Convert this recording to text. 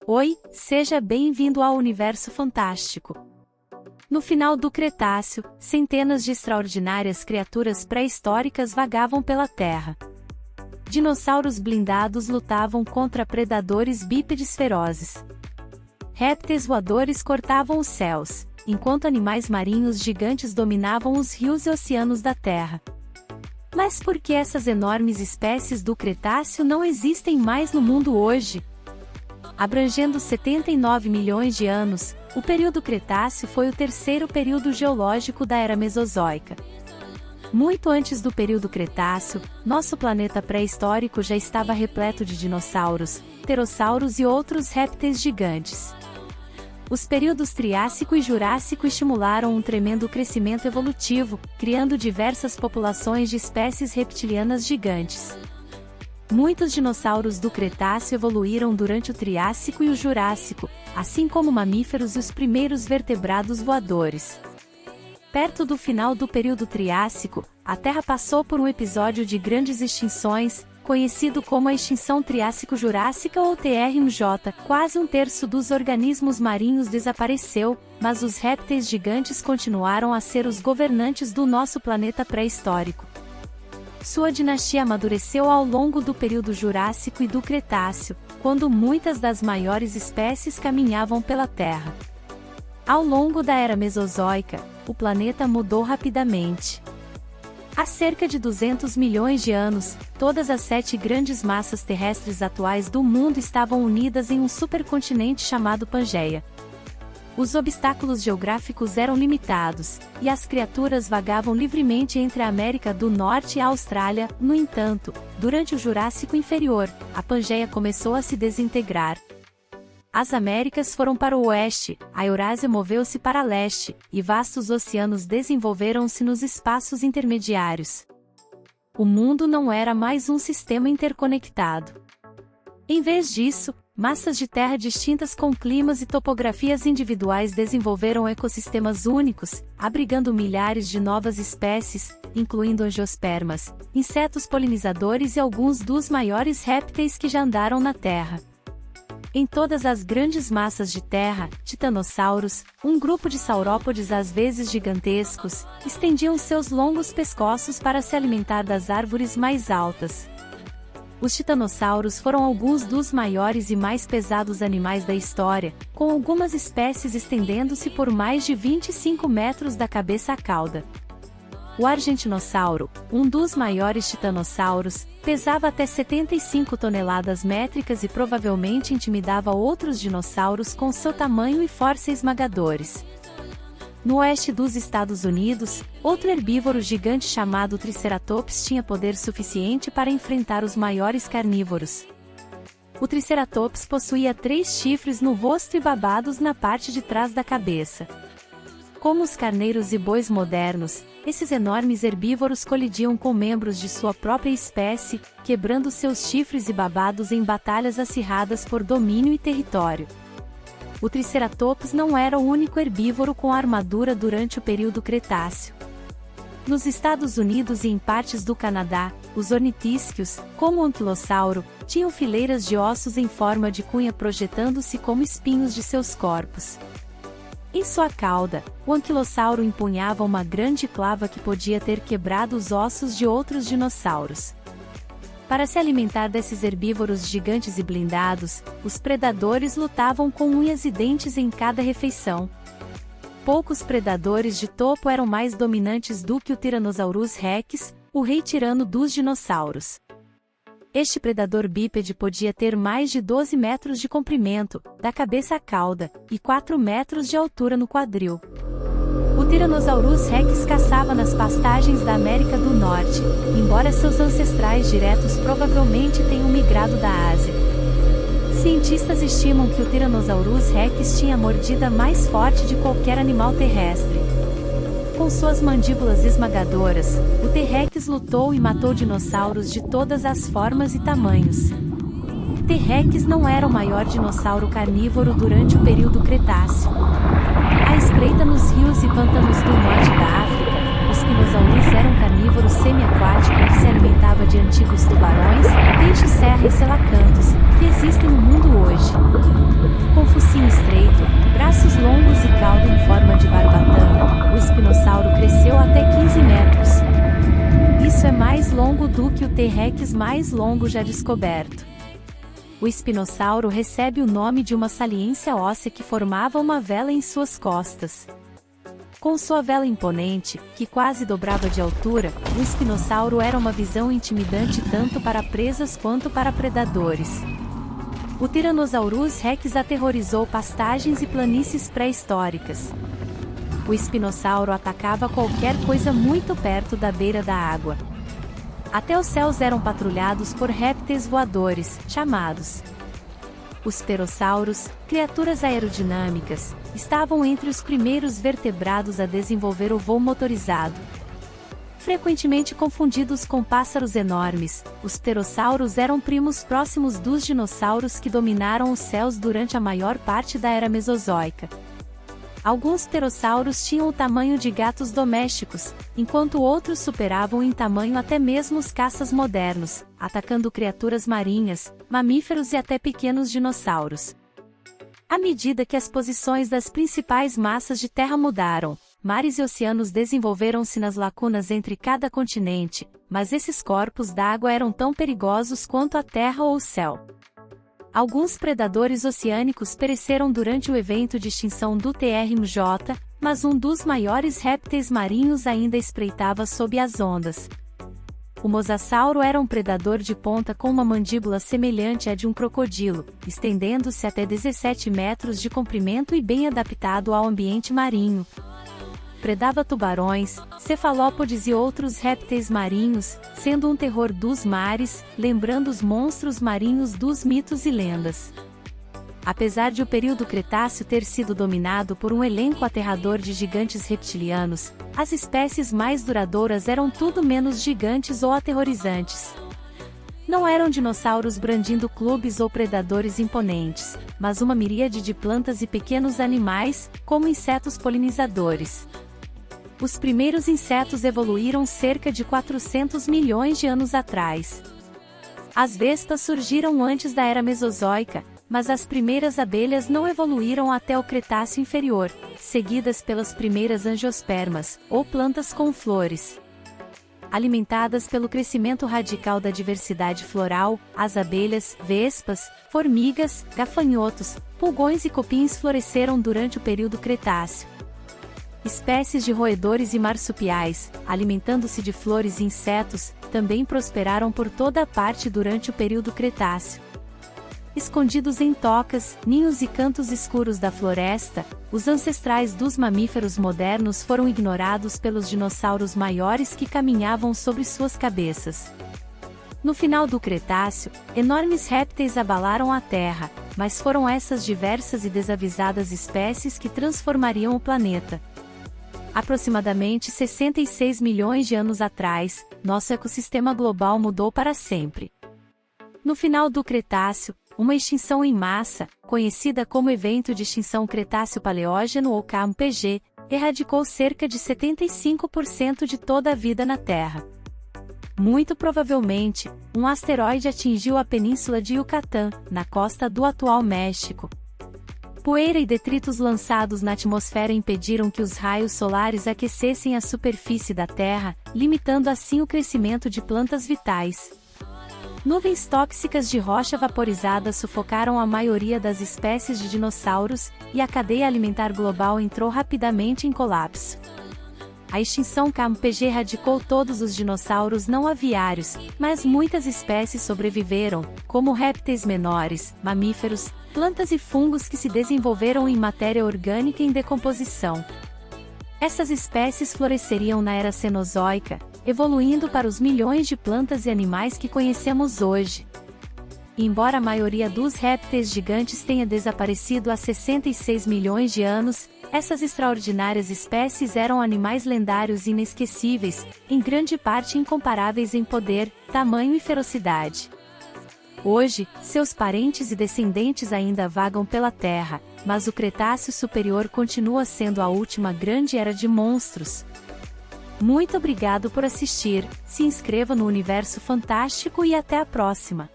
Oi, seja bem-vindo ao Universo Fantástico. No final do Cretáceo, centenas de extraordinárias criaturas pré-históricas vagavam pela Terra. Dinossauros blindados lutavam contra predadores bípedes ferozes. Répteis voadores cortavam os céus, enquanto animais marinhos gigantes dominavam os rios e oceanos da Terra. Mas por que essas enormes espécies do Cretáceo não existem mais no mundo hoje? Abrangendo 79 milhões de anos, o período Cretáceo foi o terceiro período geológico da Era Mesozoica. Muito antes do período Cretáceo, nosso planeta pré-histórico já estava repleto de dinossauros, pterossauros e outros répteis gigantes. Os períodos Triássico e Jurássico estimularam um tremendo crescimento evolutivo, criando diversas populações de espécies reptilianas gigantes. Muitos dinossauros do Cretáceo evoluíram durante o Triássico e o Jurássico, assim como mamíferos e os primeiros vertebrados voadores. Perto do final do período Triássico, a Terra passou por um episódio de grandes extinções, conhecido como a extinção Triássico-Jurássica ou TRMJ. Quase um terço dos organismos marinhos desapareceu, mas os répteis gigantes continuaram a ser os governantes do nosso planeta pré-histórico. Sua dinastia amadureceu ao longo do período Jurássico e do Cretáceo, quando muitas das maiores espécies caminhavam pela Terra. Ao longo da Era Mesozoica, o planeta mudou rapidamente. Há cerca de 200 milhões de anos, todas as 7 grandes massas terrestres atuais do mundo estavam unidas em um supercontinente chamado Pangeia. Os obstáculos geográficos eram limitados, e as criaturas vagavam livremente entre a América do Norte e a Austrália. No entanto, durante o Jurássico Inferior, a Pangeia começou a se desintegrar. As Américas foram para o oeste, a Eurásia moveu-se para leste, e vastos oceanos desenvolveram-se nos espaços intermediários. O mundo não era mais um sistema interconectado. Em vez disso, massas de terra distintas com climas e topografias individuais desenvolveram ecossistemas únicos, abrigando milhares de novas espécies, incluindo angiospermas, insetos polinizadores e alguns dos maiores répteis que já andaram na Terra. Em todas as grandes massas de terra, titanossauros, um grupo de saurópodes às vezes gigantescos, estendiam seus longos pescoços para se alimentar das árvores mais altas. Os titanossauros foram alguns dos maiores e mais pesados animais da história, com algumas espécies estendendo-se por mais de 25 metros da cabeça à cauda. O argentinossauro, um dos maiores titanossauros, pesava até 75 toneladas métricas e provavelmente intimidava outros dinossauros com seu tamanho e força esmagadores. No oeste dos Estados Unidos, outro herbívoro gigante chamado Triceratops tinha poder suficiente para enfrentar os maiores carnívoros. O Triceratops possuía 3 chifres no rosto e babados na parte de trás da cabeça. Como os carneiros e bois modernos, esses enormes herbívoros colidiam com membros de sua própria espécie, quebrando seus chifres e babados em batalhas acirradas por domínio e território. O Triceratops não era o único herbívoro com armadura durante o período Cretáceo. Nos Estados Unidos e em partes do Canadá, os ornitísquios, como o anquilossauro, tinham fileiras de ossos em forma de cunha projetando-se como espinhos de seus corpos. Em sua cauda, o anquilossauro empunhava uma grande clava que podia ter quebrado os ossos de outros dinossauros. Para se alimentar desses herbívoros gigantes e blindados, os predadores lutavam com unhas e dentes em cada refeição. Poucos predadores de topo eram mais dominantes do que o Tyrannosaurus rex, o rei tirano dos dinossauros. Este predador bípede podia ter mais de 12 metros de comprimento, da cabeça à cauda, e 4 metros de altura no quadril. O Tyrannosaurus rex caçava nas pastagens da América do Norte, embora seus ancestrais diretos provavelmente tenham migrado da Ásia. Cientistas estimam que o Tyrannosaurus rex tinha a mordida mais forte de qualquer animal terrestre. Com suas mandíbulas esmagadoras, o T-Rex lutou e matou dinossauros de todas as formas e tamanhos. T-Rex não era o maior dinossauro carnívoro durante o período Cretáceo. À espreita nos rios e pântanos do norte da África, os Spinosaurus eram carnívoros semi-aquáticos que se alimentava de antigos tubarões, peixes-serra e selacantos, que existem no mundo hoje. do que o T-Rex mais longo já descoberto. O espinossauro recebe o nome de uma saliência óssea que formava uma vela em suas costas. Com sua vela imponente, que quase dobrava de altura, o espinossauro era uma visão intimidante tanto para presas quanto para predadores. O Tyrannosaurus Rex aterrorizou pastagens e planícies pré-históricas. O espinossauro atacava qualquer coisa muito perto da beira da água. Até os céus eram patrulhados por répteis voadores, chamados os pterossauros, criaturas aerodinâmicas, estavam entre os primeiros vertebrados a desenvolver o voo motorizado. Frequentemente confundidos com pássaros enormes, os pterossauros eram primos próximos dos dinossauros que dominaram os céus durante a maior parte da era mesozoica. Alguns pterossauros tinham o tamanho de gatos domésticos, enquanto outros superavam em tamanho até mesmo os caças modernos, atacando criaturas marinhas, mamíferos e até pequenos dinossauros. À medida que as posições das principais massas de terra mudaram, mares e oceanos desenvolveram-se nas lacunas entre cada continente, mas esses corpos d'água eram tão perigosos quanto a terra ou o céu. Alguns predadores oceânicos pereceram durante o evento de extinção do TRMJ, mas um dos maiores répteis marinhos ainda espreitava sob as ondas. O mosasauro era um predador de ponta com uma mandíbula semelhante à de um crocodilo, estendendo-se até 17 metros de comprimento e bem adaptado ao ambiente marinho. Predava tubarões, cefalópodes e outros répteis marinhos, sendo um terror dos mares, lembrando os monstros marinhos dos mitos e lendas. Apesar de o período Cretáceo ter sido dominado por um elenco aterrador de gigantes reptilianos, as espécies mais duradouras eram tudo menos gigantes ou aterrorizantes. Não eram dinossauros brandindo clubes ou predadores imponentes, mas uma miríade de plantas e pequenos animais, como insetos polinizadores. Os primeiros insetos evoluíram cerca de 400 milhões de anos atrás. As vespas surgiram antes da era mesozoica, mas as primeiras abelhas não evoluíram até o Cretáceo inferior, seguidas pelas primeiras angiospermas, ou plantas com flores. Alimentadas pelo crescimento radical da diversidade floral, as abelhas, vespas, formigas, gafanhotos, pulgões e cupins floresceram durante o período Cretáceo. Espécies de roedores e marsupiais, alimentando-se de flores e insetos, também prosperaram por toda a parte durante o período Cretáceo. Escondidos em tocas, ninhos e cantos escuros da floresta, os ancestrais dos mamíferos modernos foram ignorados pelos dinossauros maiores que caminhavam sobre suas cabeças. No final do Cretáceo, enormes répteis abalaram a Terra, mas foram essas diversas e desavisadas espécies que transformariam o planeta. Aproximadamente 66 milhões de anos atrás, nosso ecossistema global mudou para sempre. No final do Cretáceo, uma extinção em massa, conhecida como Evento de Extinção Cretáceo-Paleógeno ou CAMPG, erradicou cerca de 75% de toda a vida na Terra. Muito provavelmente, um asteroide atingiu a península de Yucatán, na costa do atual México. Poeira e detritos lançados na atmosfera impediram que os raios solares aquecessem a superfície da Terra, limitando assim o crescimento de plantas vitais. Nuvens tóxicas de rocha vaporizada sufocaram a maioria das espécies de dinossauros, e a cadeia alimentar global entrou rapidamente em colapso. A extinção CAMPG erradicou todos os dinossauros não aviários, mas muitas espécies sobreviveram, como répteis menores, mamíferos, plantas e fungos que se desenvolveram em matéria orgânica em decomposição. Essas espécies floresceriam na era Cenozoica, evoluindo para os milhões de plantas e animais que conhecemos hoje. Embora a maioria dos répteis gigantes tenha desaparecido há 66 milhões de anos, essas extraordinárias espécies eram animais lendários e inesquecíveis, em grande parte incomparáveis em poder, tamanho e ferocidade. Hoje, seus parentes e descendentes ainda vagam pela Terra, mas o Cretáceo Superior continua sendo a última grande era de monstros. Muito obrigado por assistir, se inscreva no Universo Fantástico e até a próxima!